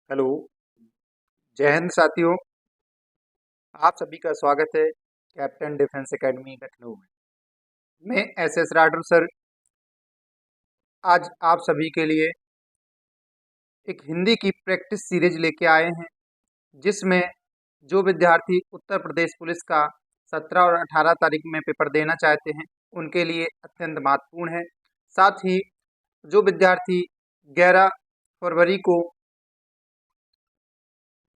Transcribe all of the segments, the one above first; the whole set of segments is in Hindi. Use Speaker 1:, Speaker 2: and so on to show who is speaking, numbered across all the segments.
Speaker 1: हेलो। जय हिंद साथियों। आप सभी का स्वागत है कैप्टन डिफेंस एकेडमी लखनऊ में। मैं एस राठौर सर आज आप सभी के लिए एक हिंदी की प्रैक्टिस सीरीज लेके आए हैं, जिसमें जो विद्यार्थी उत्तर प्रदेश पुलिस का 17 और 18 तारीख में पेपर देना चाहते हैं उनके लिए अत्यंत महत्वपूर्ण है। साथ ही जो विद्यार्थी 11 फरवरी को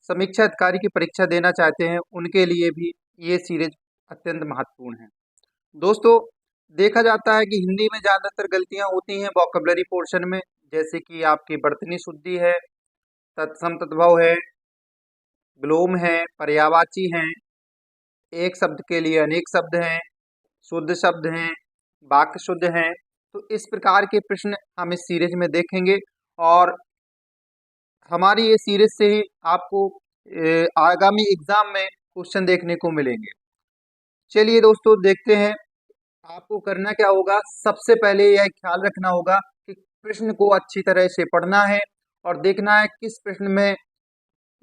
Speaker 1: समीक्षा अधिकारी की परीक्षा देना चाहते हैं उनके लिए भी ये सीरीज अत्यंत महत्वपूर्ण है। दोस्तों, देखा जाता है कि हिंदी में ज़्यादातर गलतियां होती हैं वोकेबलरी पोर्शन में, जैसे कि आपकी वर्तनी शुद्धि है, तत्सम तद्भव है, विलोम है, पर्यायवाची हैं, एक शब्द के लिए अनेक शब्द हैं, शुद्ध शब्द हैं, वाक्य शुद्ध हैं। तो इस प्रकार के प्रश्न हम इस सीरीज में देखेंगे और हमारी ये सीरीज से ही आपको आगामी एग्जाम में क्वेश्चन देखने को मिलेंगे। चलिए दोस्तों, देखते हैं। आपको करना क्या होगा, सबसे पहले यह ख्याल रखना होगा कि प्रश्न को अच्छी तरह से पढ़ना है और देखना है किस प्रश्न में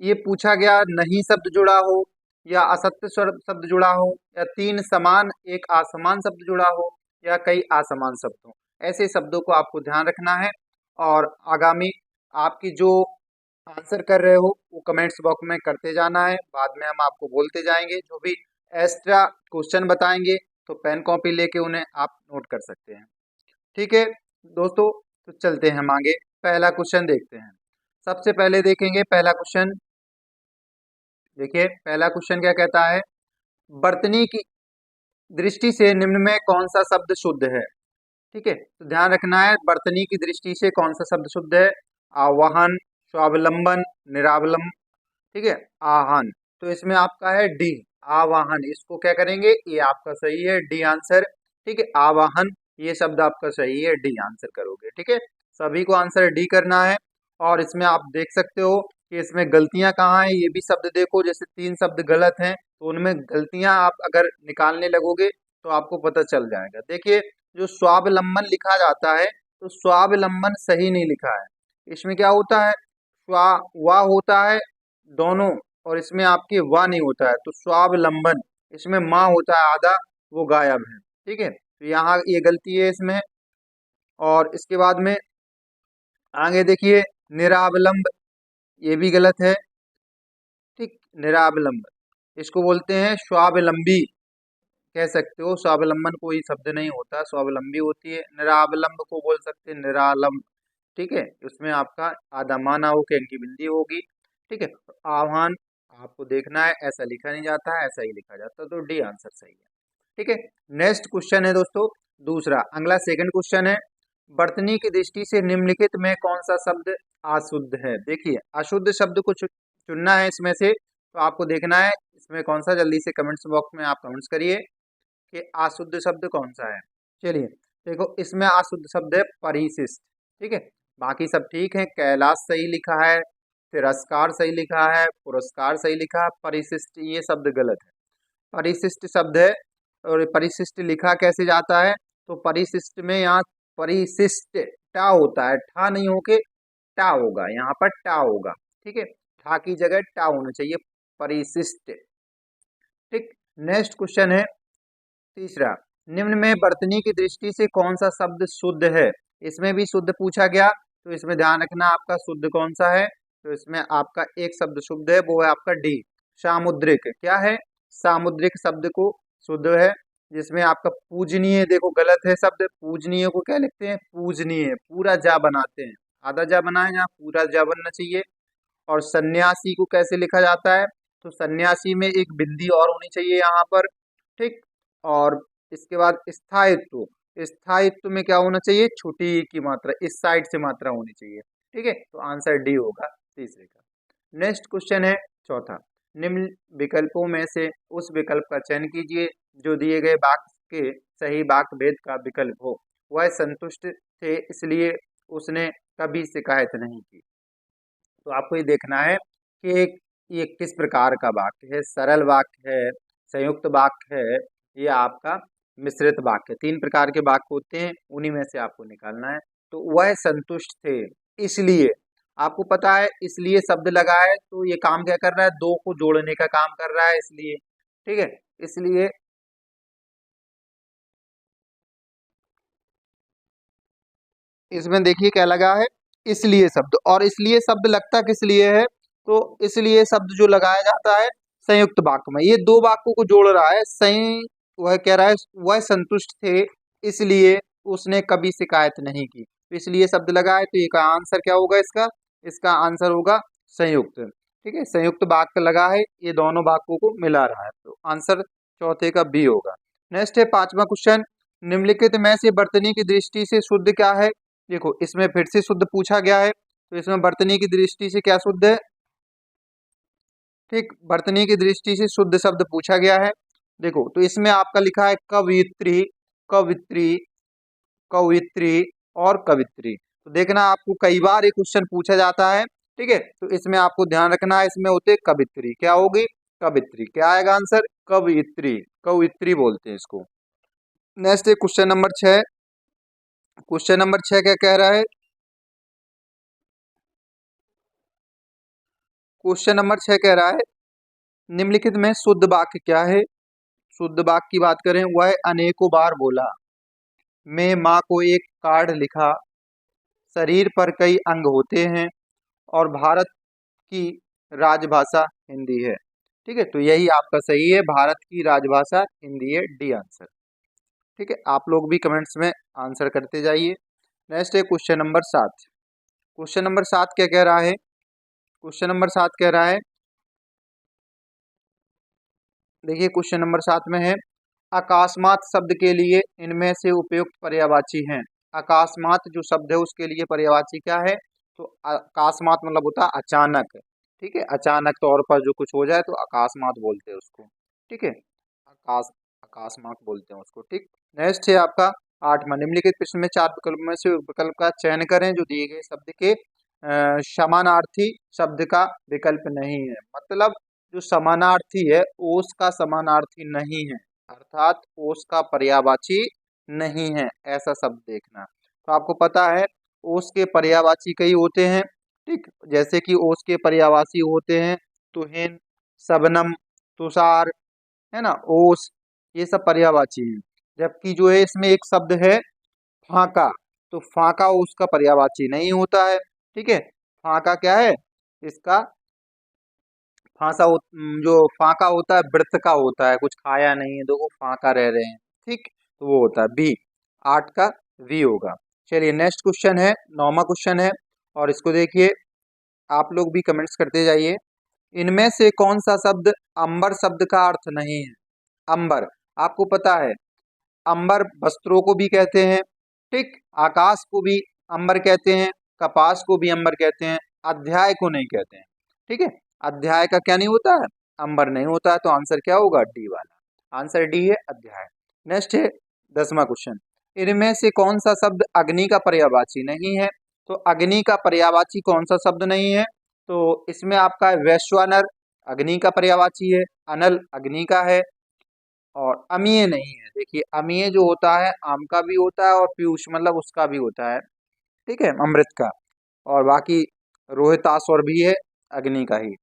Speaker 1: ये पूछा गया नहीं शब्द जुड़ा हो, या असत्य शब्द जुड़ा हो, या तीन समान एक असमान शब्द जुड़ा हो, या कई असमान शब्द हो। ऐसे शब्दों को आपको ध्यान रखना है और आगामी आपकी जो आंसर कर रहे हो वो कमेंट्स बॉक्स में करते जाना है। बाद में हम आपको बोलते जाएंगे, जो भी एक्स्ट्रा क्वेश्चन बताएंगे तो पेन कॉपी लेके उन्हें आप नोट कर सकते हैं। ठीक है दोस्तों, तो चलते हैं हम आगे। पहला क्वेश्चन देखते हैं। सबसे पहले देखेंगे पहला क्वेश्चन। देखिए पहला क्वेश्चन क्या कहता है, वर्तनी की दृष्टि से निम्न में कौन सा शब्द शुद्ध है। ठीक है, तो ध्यान रखना है वर्तनी की दृष्टि से कौन सा शब्द शुद्ध है। आवाहन, स्वावलंबन, निरावलंब। ठीक है, आह्वान। तो इसमें आपका है डी, आवाहन। इसको क्या करेंगे, ये आपका सही है, डी आंसर। ठीक है, आवाहन ये शब्द आपका सही है, डी आंसर करोगे। ठीक है, सभी को आंसर डी करना है। और इसमें आप देख सकते हो कि इसमें गलतियां कहाँ हैं, ये भी शब्द देखो। जैसे तीन शब्द गलत हैं तो उनमें गलतियां आप अगर निकालने लगोगे तो आपको पता चल जाएगा। देखिए, जो स्वावलंबन लिखा जाता है तो स्वावलंबन सही नहीं लिखा है। इसमें क्या होता है, स्वा वा होता है दोनों, और इसमें आपके वा नहीं होता है, तो स्वावलंबन। इसमें माँ होता है आधा, वो गायब है। ठीक है, तो यहाँ ये गलती है इसमें। और इसके बाद में आगे देखिए, निरावलंब, ये भी गलत है। ठीक, निरावलंब इसको बोलते हैं स्वावलंबी, कह सकते हो। स्वावलंबन कोई शब्द नहीं होता, स्वावलंबी होती है। निरावलंब को बोल सकते हैं निरालंब। ठीक है, उसमें आपका आधा माना हो के की बिंदी होगी। ठीक है, आह्वान आपको देखना है, ऐसा लिखा नहीं जाता है, ऐसा ही लिखा जाता है, तो डी आंसर सही है। ठीक है, नेक्स्ट क्वेश्चन है दोस्तों दूसरा, अगला सेकंड क्वेश्चन है, वर्तनी की दृष्टि से निम्नलिखित में कौन सा शब्द अशुद्ध है। देखिए, अशुद्ध शब्द को चुनना है इसमें से, तो आपको देखना है इसमें कौन सा। जल्दी से कमेंट्स बॉक्स में आप कमेंट्स करिए कि अशुद्ध शब्द कौन सा है। चलिए देखो, इसमें अशुद्ध शब्द है परिशिष्ट। ठीक है, बाकी सब ठीक है। कैलाश सही लिखा है, तिरस्कार सही लिखा है, पुरस्कार सही लिखा है, परिशिष्ट ये शब्द गलत है। परिशिष्ट शब्द है, और परिशिष्ट लिखा कैसे जाता है, तो परिशिष्ट में यहाँ परिशिष्ट टा होता है, ठा नहीं होके टा होगा, यहाँ पर टा होगा। ठीक है, ठा की जगह टा होना चाहिए, परिशिष्ट। ठीक, नेक्स्ट क्वेश्चन है तीसरा, निम्न में वर्तनी की दृष्टि से कौन सा शब्द शुद्ध है। इसमें भी शुद्ध पूछा गया, तो इसमें ध्यान रखना आपका शुद्ध कौन सा है। तो इसमें आपका एक शब्द शुद्ध है, वो है आपका डी, सामुद्रिक। क्या है, सामुद्रिक शब्द को शुद्ध है। जिसमें आपका पूजनीय, देखो गलत है शब्द, पूजनीय को क्या लिखते हैं, पूजनीय, पूरा जा बनाते हैं, आधा जा बनाए, यहाँ पूरा जा बनना चाहिए। और सन्यासी को कैसे लिखा जाता है, तो सन्यासी में एक बिंदी और होनी चाहिए यहाँ पर। ठीक, और इसके बाद स्थायित्व, स्थायित्व में क्या होना चाहिए, छोटी ई की मात्रा, इस साइड से मात्रा होनी चाहिए। ठीक है, तो आंसर डी होगा तीसरे का। नेक्स्ट क्वेश्चन है चौथा, निम्न विकल्पों में से उस विकल्प का चयन कीजिए जो दिए गए वाक्य के सही वाक्य भेद का विकल्प हो। वह संतुष्ट थे इसलिए उसने कभी शिकायत नहीं की। तो आपको ये देखना है कि ये किस प्रकार का वाक्य है, सरल वाक्य है, संयुक्त वाक्य है, ये आपका मिश्रित वाक्य। तीन प्रकार के वाक्य होते हैं, उन्हीं में से आपको निकालना है। तो वह संतुष्ट थे इसलिए, आपको पता है इसलिए शब्द लगा है, तो ये काम क्या कर रहा है, दो को जोड़ने का काम कर रहा है, इसलिए। ठीक है, इसलिए इसमें देखिए क्या लगा है, इसलिए शब्द। और इसलिए शब्द लगता किस लिए है, तो इसलिए शब्द जो लगाया जाता है संयुक्त वाक्य में, ये दो वाक्यों को जोड़ रहा है। सही, वह कह रहा है वह संतुष्ट थे, इसलिए उसने कभी शिकायत नहीं की। तो इसलिए शब्द लगा है, तो ये का आंसर क्या होगा, इसका इसका आंसर होगा संयुक्त। ठीक है, संयुक्त वाक्य लगा है, ये दोनों वाक्यों को मिला रहा है, तो आंसर चौथे का बी होगा। नेक्स्ट है पांचवा क्वेश्चन, निम्नलिखित में से वर्तनी की दृष्टि से शुद्ध क्या है। देखो इसमें फिर से शुद्ध पूछा गया है, तो इसमें वर्तनी की दृष्टि से क्या शुद्ध है, ठीक, वर्तनी की दृष्टि से शुद्ध शब्द पूछा गया है। देखो तो इसमें आपका लिखा है कवित्री, कवित्री, कवित्री और कवित्री। तो देखना आपको कई बार ये क्वेश्चन पूछा जाता है। ठीक है, तो इसमें आपको ध्यान रखना है, इसमें होते कवित्री, क्या होगी, कवित्री। क्या आएगा आंसर, कवित्री, कवित्री बोलते हैं इसको। नेक्स्ट है क्वेश्चन नंबर 6। क्वेश्चन नंबर 6 क्या कह रहा है, क्वेश्चन नंबर 6 कह रहा है निम्नलिखित में शुद्ध वाक्य क्या है। शुद्ध वाक्य की बात करें, वह अनेकों बार बोला, मैं माँ को एक कार्ड लिखा, शरीर पर कई अंग होते हैं, और भारत की राजभाषा हिंदी है। ठीक है, तो यही आपका सही है, भारत की राजभाषा हिंदी है, डी आंसर। ठीक है, आप लोग भी कमेंट्स में आंसर करते जाइए। नेक्स्ट है क्वेश्चन नंबर 7। क्वेश्चन नंबर 7 क्या कह रहा है, क्वेश्चन नंबर 7 कह रहा है, देखिए क्वेश्चन नंबर 7 में है, अकस्मात शब्द के लिए इनमें से उपयुक्त पर्यायवाची हैं। अकस्मात जो शब्द है उसके लिए पर्यायवाची क्या है, तो अकस्मात मतलब होता है अचानक। ठीक है, अचानक तौर पर जो कुछ हो जाए तो अकस्मात बोलते हैं उसको। ठीक है, अकस्मात बोलते हैं उसको। ठीक, नेक्स्ट है आपका 8वां, निम्नलिखित प्रश्न में चार विकल्प में से विकल्प का चयन करें जो दिए गए शब्द के समानार्थी शब्द का विकल्प नहीं है। मतलब जो समानार्थी है ओस का समानार्थी नहीं है, अर्थात ओस का पर्यायवाची नहीं है, ऐसा शब्द देखना। तो आपको पता है ओस के पर्यायवाची कई होते हैं। ठीक, जैसे कि ओस के पर्यायवाची होते हैं तुहिन, शबनम, तुषार, है ना, ओस, ये सब पर्यायवाची हैं। जबकि जो है इसमें एक शब्द है फाका, तो फाका ओस का पर्यायवाची नहीं होता है। ठीक है, फाका क्या है, इसका जो फाका होता है व्रत का होता है, कुछ खाया नहीं है, देखो फाका रह रहे हैं। ठीक, तो वो होता है बी, 8 का वी होगा। चलिए नेक्स्ट क्वेश्चन है, 9वां क्वेश्चन है, और इसको देखिए, आप लोग भी कमेंट्स करते जाइए। इनमें से कौन सा शब्द अंबर शब्द का अर्थ नहीं है। अंबर, आपको पता है अंबर वस्त्रों को भी कहते हैं, ठीक, आकाश को भी अंबर कहते हैं, कपास को भी अंबर कहते हैं, अध्याय को नहीं कहते हैं। ठीक है, अध्याय का क्या नहीं होता है, अंबर नहीं होता है, तो आंसर क्या होगा, डी वाला, आंसर डी है, अध्याय। नेक्स्ट है 10वां क्वेश्चन, इनमें से कौन सा शब्द अग्नि का पर्यायवाची नहीं है। तो अग्नि का पर्यायवाची कौन सा शब्द नहीं है, तो इसमें आपका वैश्वानर अग्नि का पर्यायवाची है, अनल अग्नि का है, और अमीय नहीं है। देखिए अमीय जो होता है आम का भी होता है, और पीयूष मतलब उसका भी होता है, ठीक है, अमृत का, और बाकी रोहिताश्वर भी है अग्नि का ही।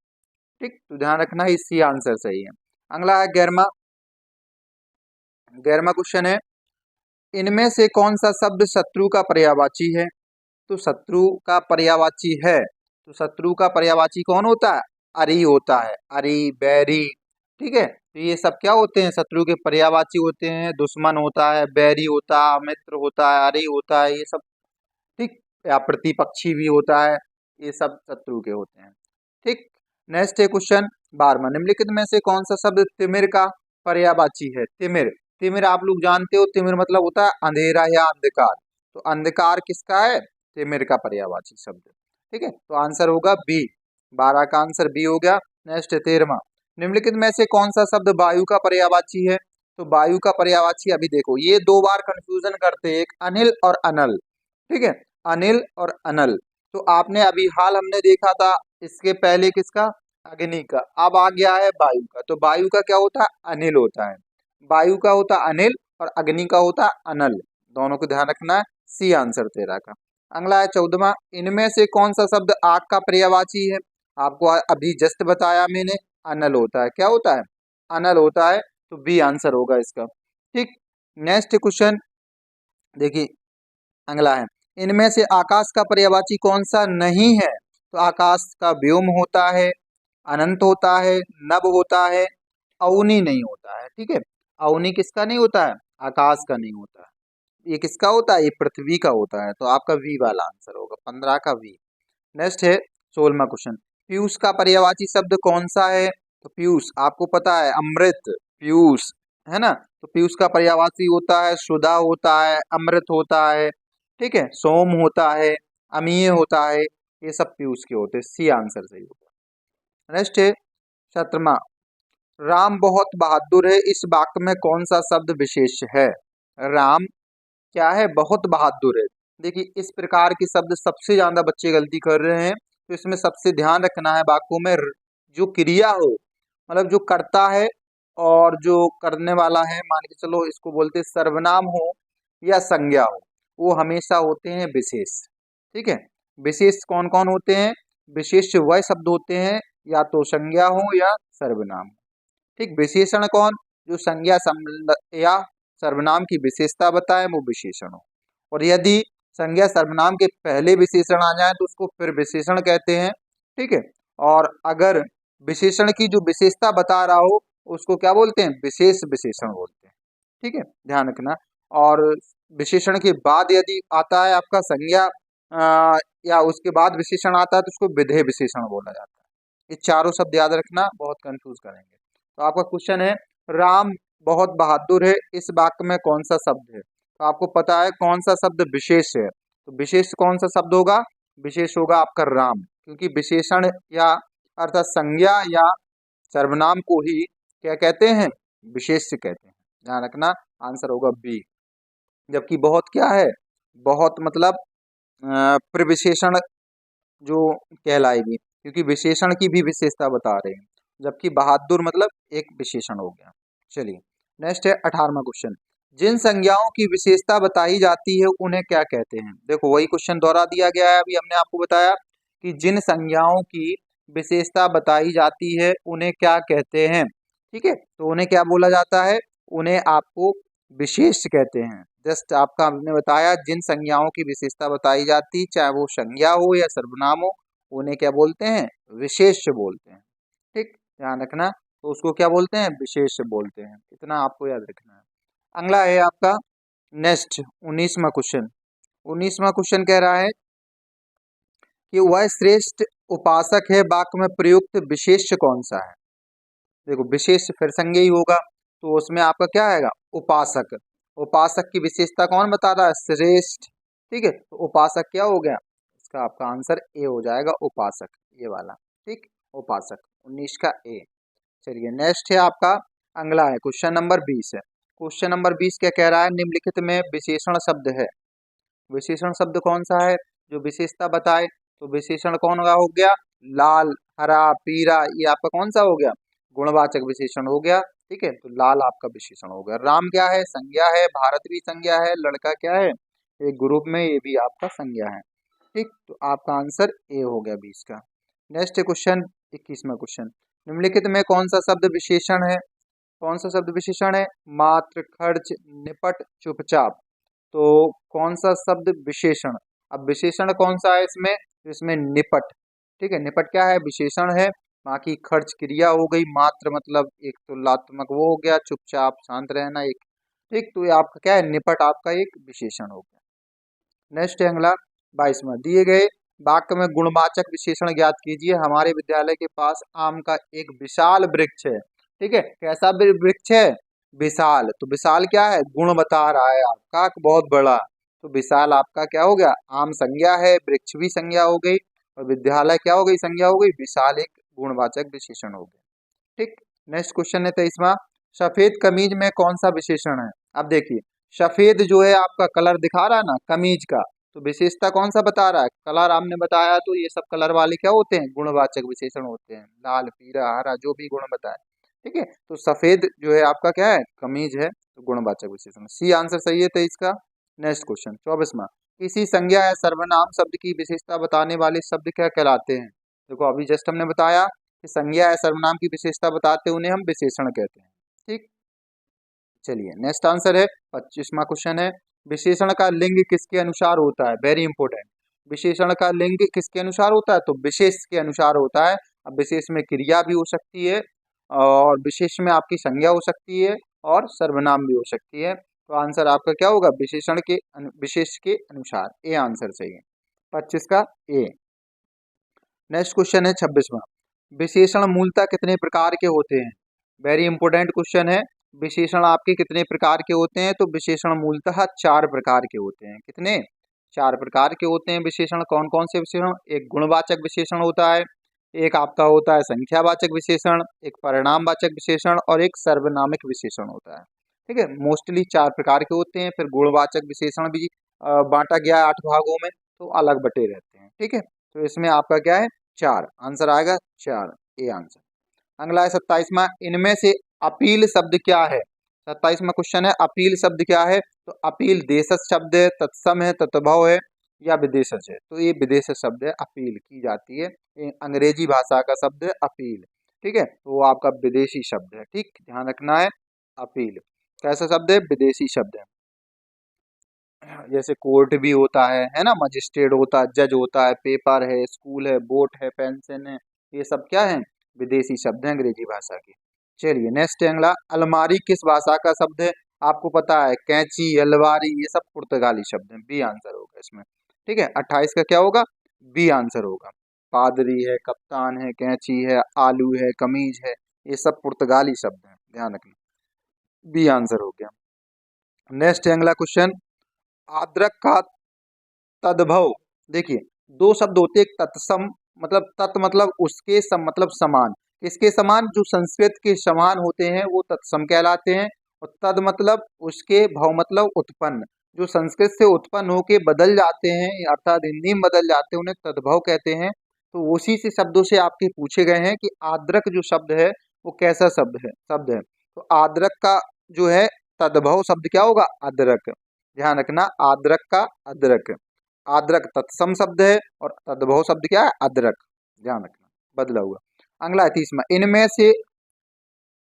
Speaker 1: ठीक, तो ध्यान रखना है, इसी आंसर सही है। अगला है 11वां, 11वां क्वेश्चन है, इनमें से कौन सा शब्द शत्रु का पर्यायवाची है। तो शत्रु का पर्यायवाची है, तो शत्रु का पर्यायवाची कौन होता है, अरि होता है, अरि, बैरी। ठीक है, तो ये सब क्या होते हैं, शत्रु के पर्यायवाची होते हैं। दुश्मन होता है, बैरी होता है, मित्र होता है, अरि होता है, ये सब। ठीक, या प्रतिपक्षी भी होता है, ये सब शत्रु के होते हैं। ठीक, नेक्स्ट है क्वेश्चन 12वां, निम्नलिखित में से कौन सा शब्द तिमिर का पर्यायवाची है। तिमिर, तिमिर आप लोग जानते हो, तिमिर मतलब होता है अंधेरा या अंधकार, तो अंधकार किसका है, तिमिर का पर्यायवाची शब्द। ठीक है, तो आंसर होगा बी, 12 का आंसर बी हो गया। नेक्स्ट है 13वां, निम्नलिखित में से कौन सा शब्द वायु का पर्यायवाची है। तो वायु का पर्यायवाची, अभी देखो ये दो बार कंफ्यूजन करते हैं, एक अनिल और अनल। ठीक है, अनिल और अनल, तो आपने अभी हाल हमने देखा था, इसके पहले किसका, अग्नि का, अब आ गया है वायु का। तो वायु का क्या होता है, अनिल होता है, वायु का होता है अनिल, और अग्नि का होता है अनल, दोनों को ध्यान रखना है, सी आंसर 13 का। अगला है 14वां, इनमें से कौन सा शब्द आग का पर्यायवाची है? आपको अभी जस्ट बताया मैंने, अनल होता है। क्या होता है? अनल होता है। तो बी आंसर होगा इसका। ठीक, नेक्स्ट क्वेश्चन देखिए, अगला है, इनमें से आकाश का पर्यायवाची कौन सा नहीं है? तो आकाश का व्योम होता है, अनंत होता है, नभ होता है, अवनी नहीं होता है। ठीक है, अवनी किसका नहीं होता है? आकाश का नहीं होता है। ये किसका होता है? ये पृथ्वी का होता है। तो आपका वी वाला आंसर होगा, 15 का वी। नेक्स्ट है 16वां क्वेश्चन, पीयूष का पर्यायवाची शब्द कौन सा है? तो पीयूष आपको पता है, अमृत, पीयूष है ना। तो पीयूष का पर्यायवाची होता है, सुधा होता है, अमृत होता है, ठीक है, सोम होता है, अमीय होता है, ये सब पीयूष के होते हैं। सी आंसर सही होगा। नेक्स्ट है 17वां, राम बहुत बहादुर है, इस वाक्य में कौन सा शब्द विशेष है? राम क्या है? बहुत बहादुर है। देखिए, इस प्रकार के शब्द सबसे ज्यादा बच्चे गलती कर रहे हैं। तो इसमें सबसे ध्यान रखना है, वाक्यों में जो क्रिया हो, मतलब जो करता है और जो करने वाला है, मान के चलो इसको बोलते हैं सर्वनाम हो या संज्ञा हो, वो हमेशा होते हैं विशेष। ठीक है, विशेष कौन कौन होते हैं? विशेष वह शब्द होते हैं या तो संज्ञा हो या सर्वनाम। ठीक, विशेषण कौन? जो संज्ञा या सर्वनाम की विशेषता बताए वो विशेषण हो। और यदि संज्ञा सर्वनाम के पहले विशेषण आ जाए तो उसको फिर विशेषण कहते हैं। ठीक है, और अगर विशेषण की जो विशेषता बता रहा हो उसको क्या बोलते हैं? विशेष विशेषण बोलते हैं। ठीक है, ध्यान रखना। और विशेषण के बाद यदि आता है आपका संज्ञा या उसके बाद विशेषण आता है तो उसको विधेय विशेषण बोला जाता है। ये चारों शब्द याद रखना, बहुत कंफ्यूज करेंगे। तो आपका क्वेश्चन है, राम बहुत बहादुर है, इस वाक्य में कौन सा शब्द है? तो आपको पता है कौन सा शब्द विशेष है। तो विशेष कौन सा शब्द होगा? विशेष होगा आपका राम, क्योंकि विशेषण या अर्थात संज्ञा या सर्वनाम को ही क्या कहते हैं? विशेष कहते हैं। ध्यान रखना, आंसर होगा बी। जबकि बहुत क्या है? बहुत मतलब प्रविशेषण जो कहलाएगी, क्योंकि विशेषण की भी विशेषता बता रहे हैं। जबकि बहादुर मतलब एक विशेषण हो गया। चलिए, नेक्स्ट है 18वां क्वेश्चन, जिन संज्ञाओं की विशेषता बताई जाती है उन्हें क्या कहते हैं? देखो, वही क्वेश्चन दोहरा दिया गया है। अभी हमने आपको बताया कि जिन संज्ञाओं की विशेषता बताई जाती है उन्हें क्या कहते हैं। ठीक है, तो उन्हें क्या बोला जाता है? उन्हें आपको विशेष कहते हैं। जस्ट आपका हमने बताया, जिन संज्ञाओं की विशेषता बताई जाती, चाहे वो संज्ञा हो या सर्वनाम हो, उन्हें क्या बोलते हैं? विशेष बोलते हैं। ठीक, ध्यान रखना। तो उसको क्या बोलते हैं? विशेष बोलते हैं। इतना आपको याद रखना है। अगला है आपका नेक्स्ट 19वां क्वेश्चन। 19वां क्वेश्चन कह रहा है कि वह श्रेष्ठ उपासक है, वाक्य में प्रयुक्त विशेष कौन सा है? देखो, विशेष फिर संज्ञा ही होगा, तो उसमें आपका क्या आएगा? उपासक। उपासक की विशेषता कौन बता रहा है? श्रेष्ठ। ठीक है, तो उपासक क्या हो गया? इसका आपका आंसर ए हो जाएगा, उपासक, ये वाला। ठीक, उपासक 19 का ए। चलिए, नेक्स्ट है आपका, अगला है क्वेश्चन नंबर 20 है। क्वेश्चन नंबर 20 क्या कह रहा है? निम्नलिखित में विशेषण शब्द है। विशेषण शब्द कौन सा है जो विशेषता बताए? तो विशेषण कौन का हो गया? लाल, हरा, पीला, ये आपका कौन सा हो गया? गुणवाचक विशेषण हो गया। ठीक है, तो लाल आपका विशेषण हो गया। राम क्या है? संज्ञा है। भारत भी संज्ञा है। लड़का क्या है? एक ग्रुप में, ये भी आपका संज्ञा है। ठीक, तो आपका आंसर ए हो गया 20 का। नेक्स्ट क्वेश्चन 21वां क्वेश्चन, निम्नलिखित में कौन सा शब्द विशेषण है? कौन सा शब्द विशेषण है? मात्र, खर्च, निपट, चुपचाप। तो कौन सा शब्द विशेषण? अब विशेषण कौन सा है इसमें? इसमें निपट। ठीक है, निपट क्या है? विशेषण है। बाकी खर्च क्रिया हो गई, मात्र मतलब एक तुलनात्मक वो हो गया, चुपचाप शांत रहना एक। ठीक, तो ये आपका क्या है? निपट आपका एक विशेषण हो गया। नेक्स्ट है अगला 22वां, दिए गए वाक्य में गुणवाचक विशेषण ज्ञात कीजिए। हमारे विद्यालय के पास आम का एक विशाल वृक्ष है। ठीक है, कैसा वृक्ष है? विशाल। तो विशाल क्या है? गुण बता रहा है आपका, बहुत बड़ा। तो विशाल आपका क्या हो गया? आम संज्ञा है, वृक्ष भी संज्ञा हो गई, और विद्यालय क्या हो गई? संज्ञा हो गई। विशाल एक गुणवाचक विशेषण हो गया। ठीक, नेक्स्ट क्वेश्चन है 23वां, सफेद कमीज में कौन सा विशेषण है? अब देखिए, सफेद जो है आपका कलर दिखा रहा है ना कमीज का, तो विशेषता कौन सा बता रहा है? कलर आपने बताया, तो ये सब कलर वाले क्या होते हैं? गुणवाचक विशेषण होते हैं। लाल, पीला, हरा, जो भी गुण बताए। ठीक है, तो सफेद जो है आपका क्या है? कमीज है, तो गुणवाचक विशेषण। सी आंसर सही है 23 का। नेक्स्ट क्वेश्चन 24वां, किसी संज्ञा या सर्वनाम शब्द की विशेषता बताने वाले शब्द क्या कहलाते हैं? देखो अभी जस्ट हमने बताया कि संज्ञा या सर्वनाम की विशेषता बताते हैं, उन्हें हम विशेषण कहते हैं। ठीक, चलिए नेक्स्ट आंसर है 25वां क्वेश्चन है, विशेषण का लिंग किसके अनुसार होता है? Very important. विशेषण का लिंग किसके अनुसार होता है? तो विशेष के अनुसार होता है। अब विशेष में क्रिया भी हो सकती है और विशेष में आपकी संज्ञा हो सकती है और सर्वनाम भी हो सकती है। तो आंसर आपका क्या होगा? विशेषण के विशेष के अनुसार। ए आंसर सही है 25 का ए। नेक्स्ट क्वेश्चन है 26वां, विशेषण मूलतः कितने प्रकार के होते हैं? वेरी इंपॉर्टेंट क्वेश्चन है। विशेषण आपके कितने प्रकार के होते हैं? तो विशेषण मूलतः 4 प्रकार के होते हैं। कितने? 4 प्रकार के होते हैं विशेषण। कौन कौन से विशेषण? एक गुणवाचक विशेषण होता है, एक आपका होता है संख्यावाचक विशेषण, एक परिणामवाचक विशेषण और एक सर्वनामिक विशेषण होता है। ठीक है, मोस्टली 4 प्रकार के होते हैं। फिर गुणवाचक विशेषण भी बांटा गया है 8 भागों में, तो अलग बटे रहते हैं। ठीक है, तो इसमें आपका क्या है? 4 आंसर आएगा, 4 ए आंसर। अगला है 27वां, इनमें से अपील शब्द क्या है? 27वां क्वेश्चन है, अपील शब्द क्या है? तो अपील देशज शब्द है, तत्सम है, तत्भव है या विदेशज है? तो ये विदेशज शब्द है, अपील की जाती है। ये अंग्रेजी भाषा का शब्द है अपील। ठीक है, तो वो आपका विदेशी शब्द है। ठीक, ध्यान रखना है। अपील कैसा शब्द है? विदेशी शब्द है। जैसे कोर्ट भी होता है ना, मजिस्ट्रेट होता है, जज होता है, पेपर है, स्कूल है, बोट है, पेंशन है, ये सब क्या है? विदेशी शब्द है अंग्रेजी भाषा के। चलिए नेक्स्ट अगला, अलमारी किस भाषा का शब्द है? आपको पता है कैंची, अलमारी ये सब पुर्तगाली शब्द हैं। बी आंसर होगा इसमें। ठीक है, 28 का क्या होगा? बी आंसर होगा। पादरी है, कप्तान है, कैंची है, आलू है, कमीज है, ये सब पुर्तगाली शब्द हैं, ध्यान रखना। बी आंसर हो गया। नेक्स्ट अगला क्वेश्चन, आद्रक का तद्भव। देखिए दो शब्द होते हैं, एक तत्सम मतलब तत् मतलब उसके सम मतलब समान। इसके समान जो संस्कृत के समान होते हैं वो तत्सम कहलाते हैं, और तद मतलब उसके, भव मतलब उत्पन्न, जो संस्कृत से उत्पन्न होके बदल जाते हैं अर्थात हिंदी में बदल जाते हैं, उन्हें तद्भव कहते हैं। तो उसी से शब्दों से आपके पूछे गए हैं कि आद्रक जो शब्द है वो कैसा शब्द है। तो आद्रक का जो है तद्भव शब्द क्या होगा? अदरक। ध्यान रखना, आद्रक का अदरक। आद्रक तत्सम शब्द है और तद्भव शब्द क्या है? अदरक। ध्यान रखना, बदला हुआ। अगला है 30वां, इनमें से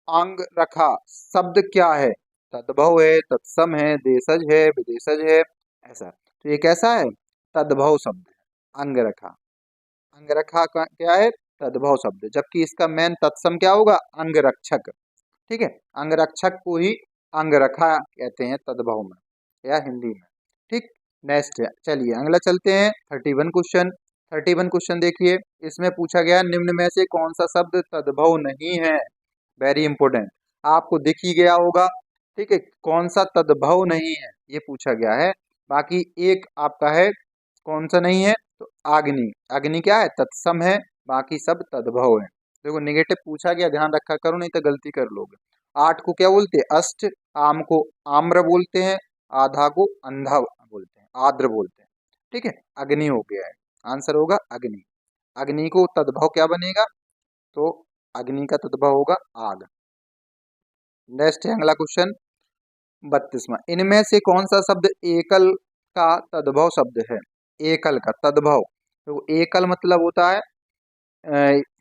Speaker 1: अंग रखा शब्द क्या है? तद्भव है, तत्सम है, देशज है, विदेशज है, ऐसा। तो ये कैसा है? तद्भव शब्द है। अंग रखा, अंग रखा क्या है? तद्भव शब्द। जबकि इसका मेन तत्सम क्या होगा? अंगरक्षक। ठीक है, अंगरक्षक को ही अंग रखा कहते हैं तद्भव में या हिंदी में। ठीक, नेक्स्ट है, चलिए अगला चलते हैं 31 क्वेश्चन। 31 क्वेश्चन देखिए, इसमें पूछा गया निम्न में से कौन सा शब्द तद्भव नहीं है? वेरी इंपॉर्टेंट, आपको दिख ही गया होगा। ठीक है, कौन सा तद्भव नहीं है ये पूछा गया है। बाकी एक आपका है, कौन सा नहीं है? तो अग्नि। अग्नि क्या है? तत्सम है, बाकी सब तद्भव है। देखो नेगेटिव पूछा गया, ध्यान रखा करो नहीं तो गलती कर लोगे। 8 को क्या बोलते हैं? अष्ट। आम को आम्र बोलते हैं, आधा को अंधा बोलते हैं, आद्र बोलते हैं। ठीक है, अग्नि हो गया है, आंसर होगा अग्नि। अग्नि को तद्भव क्या बनेगा? तो अग्नि का तद्भव होगा आग। नेक्स्ट है अगला क्वेश्चन 32वां, इनमें से कौन सा शब्द एकल का तद्भव शब्द है? एकल का तद्भव, तो एकल मतलब होता है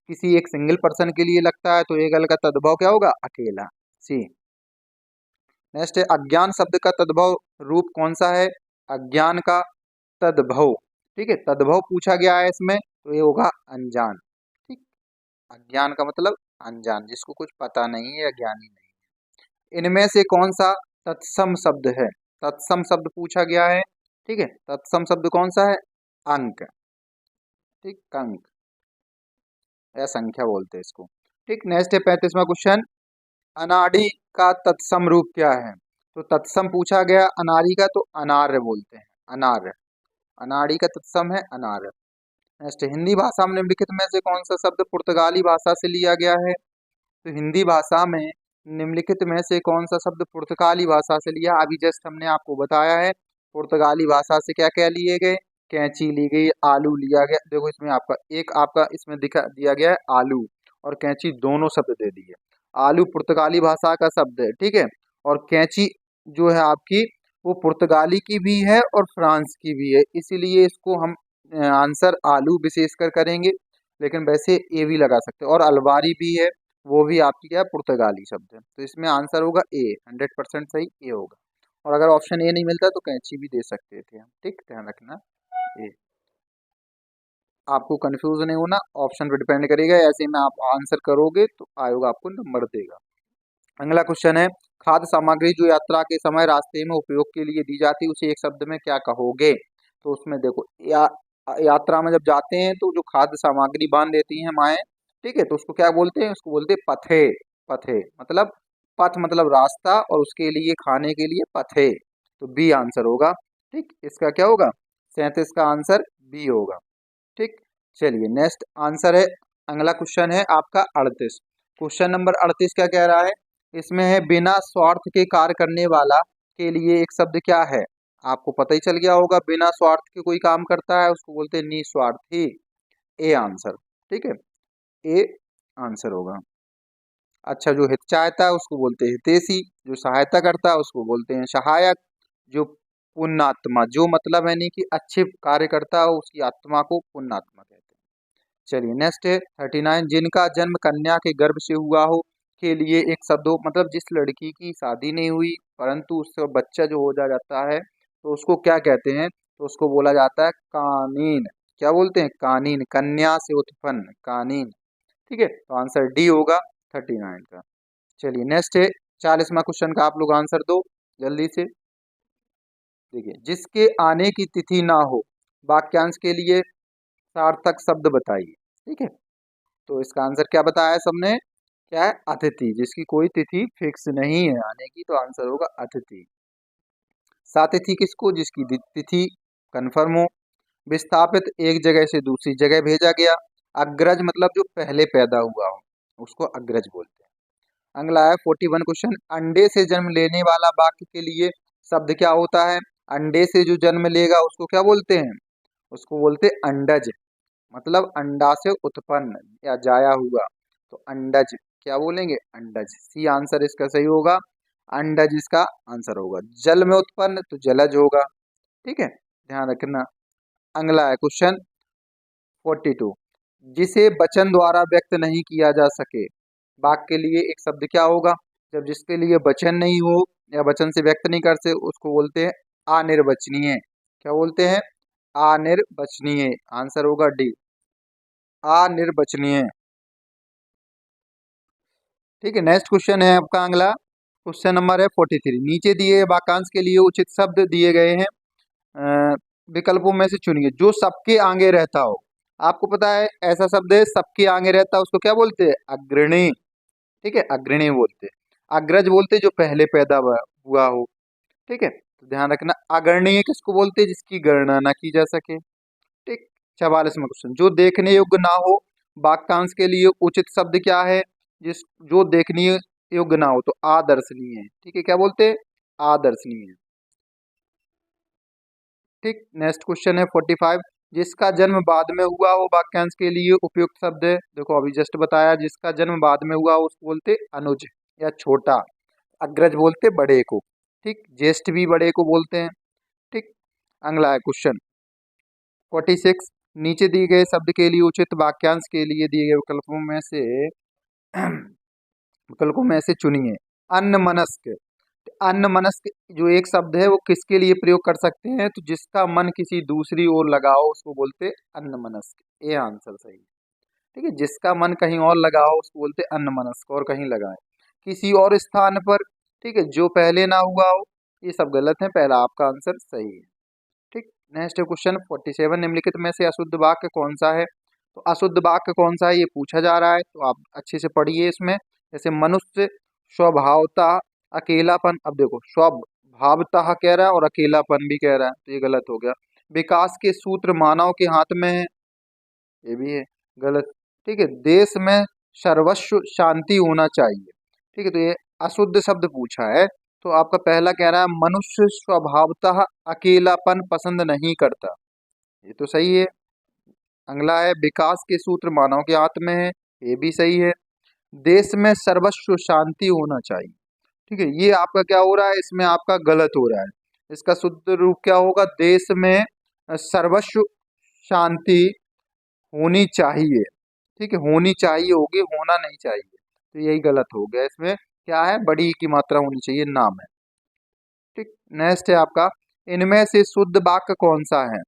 Speaker 1: किसी एक सिंगल पर्सन के लिए लगता है, तो एकल का तद्भव क्या होगा? अकेला। सी। नेक्स्ट है अज्ञान शब्द का तद्भव रूप कौन सा है? अज्ञान का तद्भव। ठीक है, तद्भव पूछा गया है इसमें, तो ये होगा अनजान। ठीक, अज्ञान का मतलब अनजान, जिसको कुछ पता नहीं है, अज्ञानी नहीं है। इनमें से कौन सा तत्सम शब्द है? तत्सम शब्द पूछा गया है। ठीक है, तत्सम शब्द कौन सा है? अंक। ठीक, अंक या संख्या बोलते हैं इसको। ठीक, नेक्स्ट है 35वां क्वेश्चन, अनाड़ी का तत्सम रूप क्या है? तो तत्सम पूछा गया अनाड़ी का, तो अनार्य बोलते हैं, अनार्य। अनाड़ी का तत्सम है अनार्य। नेक्स्ट, हिंदी भाषा में निम्नलिखित में से कौन सा शब्द पुर्तगाली भाषा से लिया गया है? तो हिंदी भाषा में निम्नलिखित में से कौन सा शब्द पुर्तगाली भाषा से लिया? अभी जस्ट हमने आपको बताया है, पुर्तगाली भाषा से क्या क्या लिए गए? कैंची ली गई, आलू लिया गया। देखो इसमें आपका एक आपका इसमें दिया गया है आलू और कैंची, दोनों शब्द दे दिए। आलू पुर्तगाली भाषा का शब्द है, ठीक है, और कैंची जो है आपकी वो पुर्तगाली की भी है और फ्रांस की भी है, इसीलिए इसको हम आंसर आलू विशेषकर करेंगे, लेकिन वैसे ए भी लगा सकते हैं। और अलवारी भी है, वो भी आपकी क्या है, पुर्तगाली शब्द है। तो इसमें आंसर होगा ए, 100% सही ए होगा। और अगर ऑप्शन ए नहीं मिलता तो कैंची भी दे सकते थे हम, ठीक, ध्यान रखना ए। आपको कंफ्यूज नहीं होना, ऑप्शन पर डिपेंड करेगा, ऐसे में आप आंसर करोगे तो आयोग आपको नंबर देगा। अगला क्वेश्चन है, खाद्य सामग्री जो यात्रा के समय रास्ते में उपयोग के लिए दी जाती है उसे एक शब्द में क्या कहोगे? तो उसमें देखो यात्रा में जब जाते हैं तो जो खाद्य सामग्री बांध देती हैं माएँ, ठीक है, तो उसको क्या बोलते हैं? उसको बोलते हैं पथे। पथे मतलब पथ मतलब रास्ता, और उसके लिए खाने के लिए पथे। तो बी आंसर होगा, ठीक, इसका क्या होगा? 37 का आंसर बी होगा, ठीक। चलिए नेक्स्ट आंसर है, अगला क्वेश्चन है आपका 38। क्वेश्चन नंबर 38 क्या कह रहा है? इसमें है बिना स्वार्थ के कार्य करने वाला के लिए एक शब्द क्या है? आपको पता ही चल गया होगा, बिना स्वार्थ के कोई काम करता है उसको बोलते हैं निस्वार्थी। ए आंसर, ठीक है, ए आंसर होगा। अच्छा, जो हित चाहता है उसको बोलते हैं हितैषी, जो सहायता करता है उसको बोलते हैं सहायक, जो पुण्यात्मा, जो मतलब है नहीं कि अच्छे कार्य करता है उसकी आत्मा को पुण्यात्मा कहते हैं। चलिए नेक्स्ट है 39, जिनका जन्म कन्या के गर्भ से हुआ हो के लिए एक शब्द हो, मतलब जिस लड़की की शादी नहीं हुई परंतु उसका बच्चा जो हो जाता है तो उसको क्या कहते हैं? तो उसको बोला जाता है कानीन। क्या बोलते हैं? कानीन, कन्या से उत्पन्न कानीन, ठीक है। तो आंसर डी होगा 39 का। चलिए नेक्स्ट है 40वां क्वेश्चन का, आप लोग आंसर दो जल्दी से। देखिए, जिसके आने की तिथि ना हो, वाक्यांश के लिए सार्थक शब्द बताइए, ठीक है। तो इसका आंसर क्या बताया है सबने? क्या है? अतिथि, जिसकी कोई तिथि फिक्स नहीं है आने की, तो आंसर होगा अतिथि। सातिथि किसको? जिसकी तिथि कंफर्म हो। विस्थापित, एक जगह से दूसरी जगह भेजा गया। अग्रज मतलब जो पहले पैदा हुआ हो उसको अग्रज बोलते हैं। अगला है 41 क्वेश्चन, अंडे से जन्म लेने वाला वाक्य के लिए शब्द क्या होता है? अंडे से जो जन्म लेगा उसको क्या बोलते हैं? उसको बोलते हैं अंडज, मतलब अंडा से उत्पन्न या जाया हुआ, तो अंडज क्या बोलेंगे? अंडज। सी आंसर इसका सही होगा, अंडज इसका आंसर होगा। जल में उत्पन्न तो जलज होगा, ठीक है, ध्यान रखना। अगला है क्वेश्चन 42, जिसे वचन द्वारा व्यक्त नहीं किया जा सके, वाक्य के लिए एक शब्द क्या होगा? जब जिसके लिए वचन नहीं हो या वचन से व्यक्त नहीं कर सके उसको बोलते हैं अनिर्वचनीय। क्या बोलते हैं? अनिर्वचनीय, आंसर होगा डी, अनिर्वचनीय, ठीक है। नेक्स्ट क्वेश्चन है आपका अगला, क्वेश्चन नंबर है 43, नीचे दिए वाक्यांश के लिए उचित शब्द दिए गए हैं, विकल्पों में से चुनिए। जो सबके आगे रहता हो, आपको पता है ऐसा शब्द है सबके आगे रहता है उसको क्या बोलते हैं? अग्रणी, ठीक है, अग्रणी बोलते हैं। अग्रज बोलते हैं जो पहले पैदा हुआ हो, ठीक है। तो ध्यान रखना, अग्रणीय किसको बोलते हैं? जिसकी गणना ना की जा सके, ठीक। 44वां क्वेश्चन, जो देखने योग्य ना हो, वाक्यांश के लिए उचित शब्द क्या है? जिस जो देखने योग्य ना हो, तो आदर्शनीय है, ठीक है, क्या बोलते हैं? आदर्शनीय, ठीक। नेक्स्ट क्वेश्चन है 45, जिसका जन्म बाद में हुआ हो, वाक्यांश के लिए उपयुक्त शब्द है, देखो अभी जस्ट बताया, जिसका जन्म बाद में हुआ हो उसको बोलते अनुज या छोटा। अग्रज बोलते बड़े को, ठीक, ज्येष्ठ भी बड़े को बोलते हैं, ठीक। अगला है क्वेश्चन 46, नीचे दिए गए शब्द के लिए उचित वाक्यांश के लिए दिए गए विकल्पों में से चुनिए। अन्नमनस्क, अन्नमनस्क जो एक शब्द है वो किसके लिए प्रयोग कर सकते हैं? तो जिसका मन किसी दूसरी ओर लगाओ उसको बोलते अन्नमनस्क, ये आंसर सही है, ठीक है। जिसका मन कहीं और लगाओ उसको बोलते अन्नमनस्क, और कहीं लगाए किसी और स्थान पर, ठीक है, जो पहले ना हुआ हो, ये सब गलत है, पहला आपका आंसर सही है, ठीक। नेक्स्ट क्वेश्चन 47, निम्नलिखित में से अशुद्ध वाक्य कौन सा है? तो अशुद्ध वाक्य कौन सा है ये पूछा जा रहा है, तो आप अच्छे से पढ़िए इसमें। जैसे मनुष्य स्वभावतः अकेलापन, अब देखो स्वभावतः कह रहा है और अकेलापन भी कह रहा है, तो ये गलत हो गया। विकास के सूत्र मानव के हाथ में है, ये भी है गलत, ठीक है। देश में सर्वस्व शांति होना चाहिए, ठीक है, तो ये अशुद्ध शब्द पूछा है। तो आपका पहला कह रहा है मनुष्य स्वभावतः अकेलापन पसंद नहीं करता, ये तो सही है। अगला है विकास के सूत्र मानव के हाथ में है, ये भी सही है। देश में सर्वस्व शांति होना चाहिए, ठीक है, ये आपका क्या हो रहा है? इसमें आपका गलत हो रहा है। इसका शुद्ध रूप क्या होगा? देश में सर्वस्व शांति होनी चाहिए। ठीक है, होनी चाहिए होगी, होना नहीं चाहिए, तो यही गलत हो गया। इसमें क्या है? बड़ी की मात्रा होनी चाहिए, नाम है। ठीक, नेक्स्ट है आपका, इनमें से शुद्ध वाक्य कौन सा है?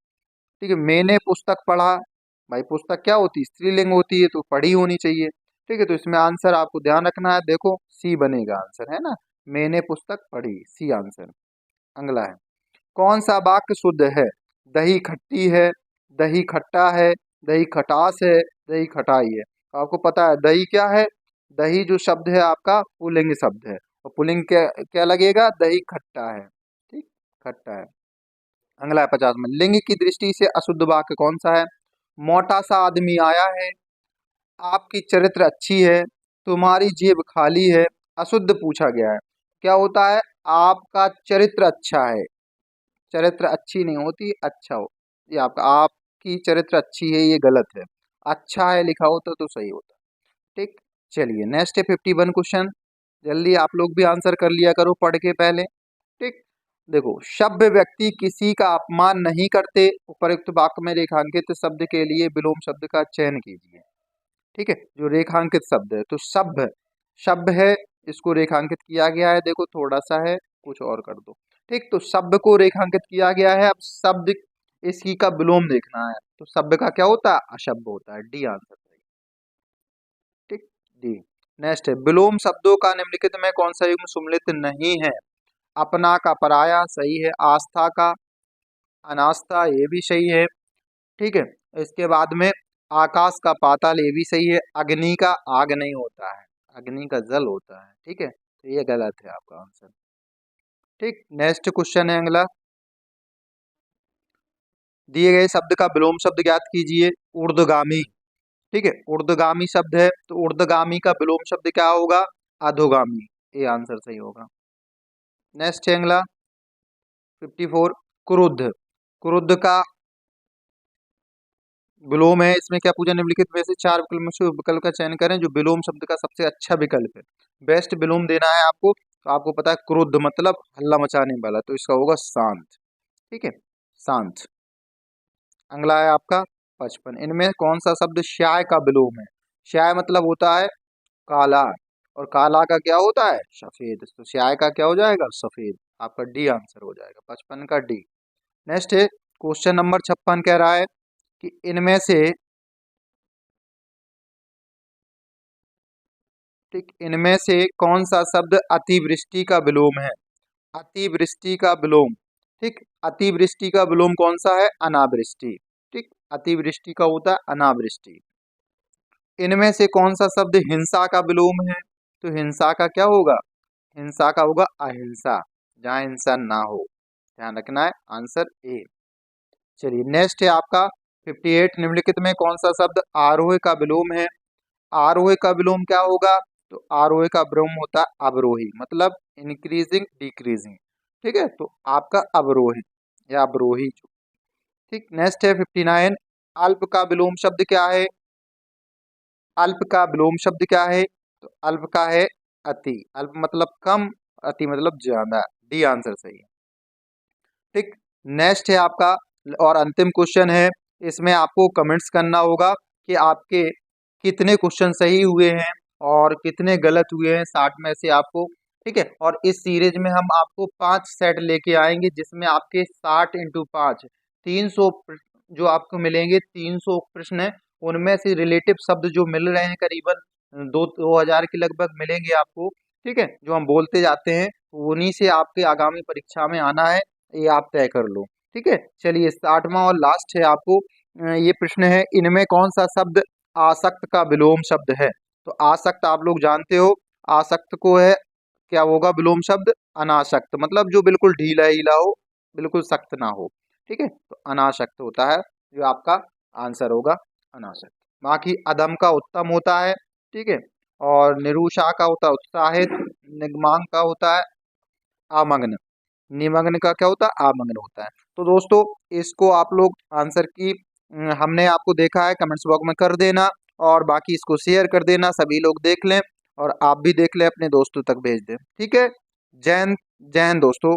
Speaker 1: ठीक है, मैंने पुस्तक पढ़ा। भाई पुस्तक क्या होती है? स्त्रीलिंग होती है, तो पढ़ी होनी चाहिए। ठीक है, तो इसमें आंसर आपको ध्यान रखना है, देखो सी बनेगा आंसर, है ना। मैंने पुस्तक पढ़ी, सी आंसर। अगला है, कौन सा वाक्य शुद्ध है? दही खट्टी है, दही खट्टा है, दही खटास है, दही खटाई है। तो आपको पता है दही क्या है? दही जो शब्द है आपका पुल्लिंग शब्द है, और पुल्लिंग क्या क्या लगेगा? दही खट्टा है। ठीक, खट्टा है। अगला है 50 में, लिंग की दृष्टि से अशुद्ध वाक्य कौन सा है? मोटा सा आदमी आया है, आपकी चरित्र अच्छी है, तुम्हारी जेब खाली है। अशुद्ध पूछा गया है, क्या होता है? आपका चरित्र अच्छा है, चरित्र अच्छी नहीं होती, अच्छा हो। ये आपका, आपकी चरित्र अच्छी है, ये गलत है। अच्छा है लिखा होता तो सही होता। ठीक, चलिए नेक्स्ट है 51 क्वेश्चन। जल्दी आप लोग भी आंसर कर लिया करो पढ़ के पहले। ठीक, देखो, सभ्य व्यक्ति किसी का अपमान नहीं करते। उपरोक्त वाक्य में रेखांकित शब्द के लिए विलोम शब्द का चयन कीजिए। ठीक है, जो रेखांकित शब्द है, तो सभ्य शब्द है, इसको रेखांकित किया गया है, देखो थोड़ा सा है, कुछ और कर दो। ठीक, तो शब्द को रेखांकित किया गया है। अब शब्द इसी का विलोम देखना है, तो शब्द का क्या होता है? अशब्द होता है, डी आंसर सही। ठीक, डी। नेक्स्ट है, विलोम शब्दों का निम्नलिखित में कौन सा युग्म सम्मिलित नहीं है? अपना का पराया सही है, आस्था का अनास्था ये भी सही है। ठीक है, इसके बाद में आकाश का पाताल ये भी सही है। अग्नि का आग नहीं होता है, अग्नि का जल होता है। ठीक है, तो ये गलत है आपका आंसर। ठीक, नेक्स्ट क्वेश्चन है अगला, दिए गए शब्द का विलोम शब्द ज्ञात कीजिए। ऊर्ध्वगामी। ठीक है, ऊर्ध्वगामी शब्द है, तो ऊर्ध्वगामी का विलोम शब्द क्या होगा? अधोगामी, ये आंसर सही होगा। नेक्स्ट है अगला 54, क्रुद्ध। क्रुद्ध का विलोम है, इसमें क्या पूछा? निम्नलिखित में से 4 विकल्प में से विकल्प का चयन करें जो विलोम शब्द का सबसे अच्छा विकल्प है। बेस्ट विलोम देना है आपको, तो आपको पता है क्रुद्ध मतलब हल्ला मचाने वाला, तो इसका होगा शांत। ठीक है, शांत। अगला है आपका 55, इनमें कौन सा शब्द श्याय का विलोम है? श्याय मतलब होता है काला, और काला का क्या होता है? सफेद, तो श्याय का क्या हो जाएगा? सफेद। आपका डी आंसर हो जाएगा, 55 का डी। नेक्स्ट है क्वेश्चन नंबर 56, कह रहा है कि इनमें से, ठीक, इनमें से कौन सा शब्द अतिवृष्टि का विलोम है? अतिवृष्टि का विलोम। ठीक, अतिवृष्टि का विलोम कौन सा है? अनावृष्टि। ठीक, अतिवृष्टि का होता है अनावृष्टि। इनमें से कौन सा शब्द हिंसा का विलोम है? तो हिंसा का क्या होगा? हिंसा का होगा अहिंसा, जहां हिंसा ना हो। ध्यान रखना है, आंसर ए। चलिए नेक्स्ट है आपका 58, निम्नलिखित में कौन सा शब्द आरोह का विलोम है? आरोह का विलोम क्या होगा? तो आरोह का विलोम होता है अवरोही, मतलब इंक्रीजिंग डिक्रीजिंग। ठीक है, तो आपका अवरोही या अवरोही। ठीक, नेक्स्ट है 59, अल्प का विलोम शब्द क्या है? अल्प का विलोम शब्द क्या है? तो अल्प का है अति। अल्प मतलब कम, अति मतलब ज्यादा, डी आंसर सही है। ठीक, नेक्स्ट है आपका और अंतिम क्वेश्चन है, इसमें आपको कमेंट्स करना होगा कि आपके कितने क्वेश्चन सही हुए हैं और कितने गलत हुए हैं 60 में से आपको। ठीक है, और इस सीरीज में हम आपको 5 सेट लेके आएंगे, जिसमें आपके 60 इंटू 5 300 जो आपको मिलेंगे, 300 प्रश्न है। उनमें से रिलेटिव शब्द जो मिल रहे हैं करीबन 2-2000 के लगभग मिलेंगे आपको। ठीक है, जो हम बोलते जाते हैं, उन्हीं से आपके आगामी परीक्षा में आना है, ये आप तय कर लो। ठीक है, चलिए 60वां और लास्ट है आपको, ये प्रश्न है, इनमें कौन सा शब्द आसक्त का विलोम शब्द है? तो आसक्त आप लोग जानते हो, आसक्त को है क्या होगा विलोम शब्द? अनासक्त, मतलब जो बिल्कुल ढीला हीला हो, बिल्कुल सख्त ना हो। ठीक है, तो अनासक्त होता है जो आपका आंसर होगा, अनासक्त। बाकी अदम का उत्तम होता है। ठीक है, और निरुषा का होता है उत्साहित, निगमांग का होता है आमग्न, निमग्न का क्या होता है? आमग्न होता है। तो दोस्तों, इसको आप लोग आंसर की हमने आपको देखा है, कमेंट्स बॉक्स में कर देना, और बाकी इसको शेयर कर देना, सभी लोग देख लें, और आप भी देख लें, अपने दोस्तों तक भेज दें। ठीक है, जय हिंद, जय हिंद दोस्तों।